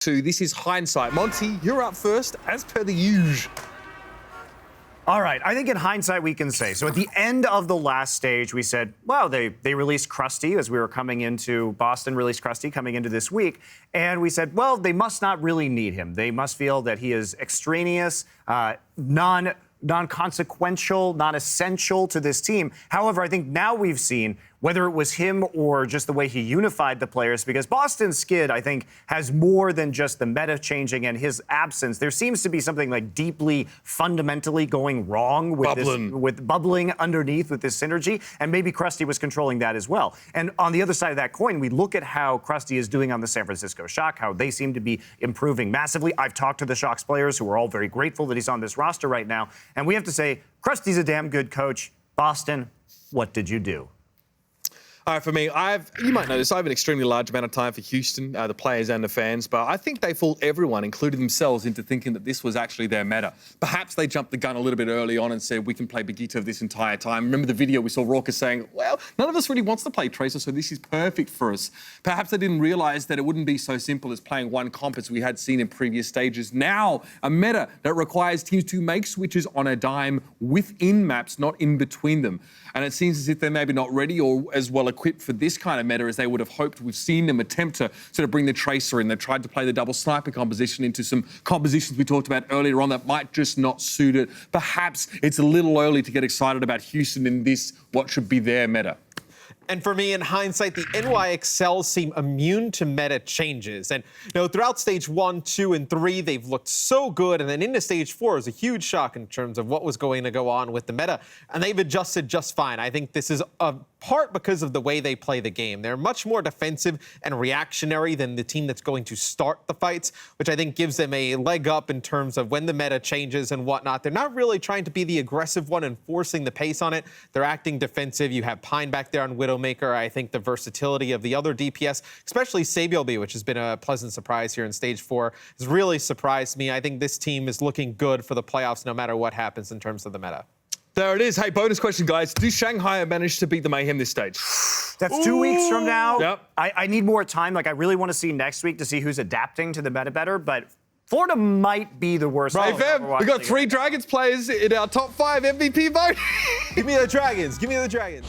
This is Hindsight. Monte, you're up first, as per the usual. All right, I think in hindsight we can say, so at the end of the last stage, we said, well, they released Crusty as we were coming into Boston, released Crusty coming into this week, and we said, well, they must not really need him. They must feel that he is extraneous, non-consequential, not essential to this team. However, I think now we've seen whether it was him or just the way he unified the players, because Boston's skid, I think, has more than just the meta changing and his absence. There seems to be something like deeply, fundamentally going wrong with bubbling underneath with this synergy, and maybe Crusty was controlling that as well. And on the other side of that coin, we look at how Crusty is doing on the San Francisco Shock, how they seem to be improving massively. I've talked to the Shock's players who are all very grateful that he's on this roster right now, and we have to say, Crusty's a damn good coach. Boston, what did you do? All right, for me, you might know this, I have an extremely large amount of time for Houston, the players and the fans, but I think they fooled everyone, including themselves, into thinking that this was actually their meta. Perhaps they jumped the gun a little bit early on and said, we can play Begito this entire time. Remember the video we saw Raucus saying, well, none of us really wants to play Tracer, so this is perfect for us. Perhaps they didn't realize that it wouldn't be so simple as playing one comp as we had seen in previous stages. Now, a meta that requires teams to make switches on a dime within maps, not in between them. And it seems as if they're maybe not ready or as well equipped for this kind of meta as they would have hoped. We've seen them attempt to sort of bring the Tracer in. They've tried to play the double sniper composition into some compositions we talked about earlier on that might just not suit it. Perhaps it's a little early to get excited about Houston in this, what should be their meta. And for me, in hindsight, the NYXL seem immune to meta changes. And throughout stage 1, 2, and 3, they've looked so good. And then into stage 4 is a huge shock in terms of what was going to go on with the meta. And they've adjusted just fine. I think this is a part because of the way they play the game. They're much more defensive and reactionary than the team that's going to start the fights, which I think gives them a leg up in terms of when the meta changes and whatnot. They're not really trying to be the aggressive one and forcing the pace on it. They're acting defensive. You have Pine back there on Widowmaker. I think the versatility of the other DPS, especially Sabielby, which has been a pleasant surprise here in stage 4, has really surprised me. I think this team is looking good for the playoffs no matter what happens in terms of the meta. There it is. Hey, bonus question, guys. Do Shanghai manage to beat the Mayhem this stage? That's 2 weeks from now. Yep. I need more time. I really want to see next week to see who's adapting to the meta better, but Florida might be the worst. Hey, fam, we got 3 Dragons players in our top 5 MVP vote. Give me the Dragons. Give me the Dragons.